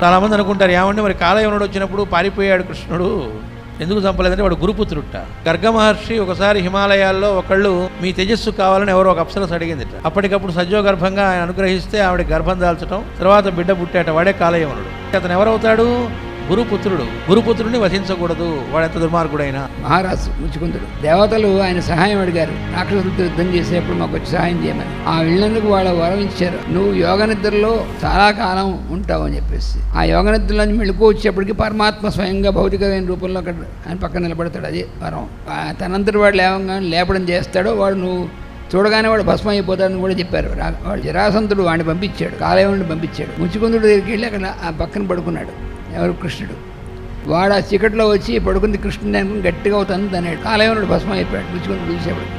చాలామంది అనుకుంటారు, ఏమంటే మరి కాలయవనుడు వచ్చినప్పుడు పారిపోయాడు కృష్ణుడు, ఎందుకు చంపలేదంటే వాడు గురుపుత్రుట. గర్గ మహర్షి ఒకసారి హిమాలయాల్లో ఒకళ్ళు మీ తేజస్సు కావాలని ఎవరో ఒక అప్సరస అడిగింది. అప్పటికప్పుడు సజోగర్భంగా ఆయన అనుగ్రహిస్తే ఆవిడ గర్భం దాల్చడం, తర్వాత బిడ్డ పుట్టాట, వాడే కాలయవనుడు. అతను ఎవరవుతాడు? గురుపుత్రుడు. గురుపుత్రుడిని వధించకూడదు, వాడెంత దుర్మార్గుడైనా. మహారాజు ముచ్చుకుందుడు దేవతలు ఆయన సహాయం అడిగారు, రాక్షసులతో యుద్ధం చేసేప్పుడు మాకు వచ్చి సహాయం చేయమని. ఆ వెళ్ళినందుకు వాళ్ళు వరం ఇచ్చారు, నువ్వు యోగ నిద్రలో చాలా కాలం ఉంటావు అని చెప్పేసి. ఆ యోగ నిద్రలోంచి మెళుకు వచ్చేప్పటికి పరమాత్మ స్వయంగా భౌతికమైన రూపంలో అక్కడ ఆయన పక్కన నిలబడతాడు. అది వరం. తనంతటి వాడు లేపడం చేస్తాడో వాడు నువ్వు చూడగానే వాడు భస్మం అయిపోతాడని కూడా చెప్పారు. వాడు జరాసంతుడు వాడిని పంపించాడు, కాలయవనుడిని పంపించాడు. ముచ్చుకుందుడు దగ్గరికి వెళ్ళి అక్కడ ఆ పక్కన పడుకున్నాడు. ఎవరు? కృష్ణుడు. వాడు ఆ చీకట్లో వచ్చి పడుకుంది కృష్ణుని అనుకుని గట్టిగా అవుతుంది అన్నాడు. కాలయవనుడు భస్మం అయిపోయాడు ముచ్చుకుందుడు చూసేవాడు.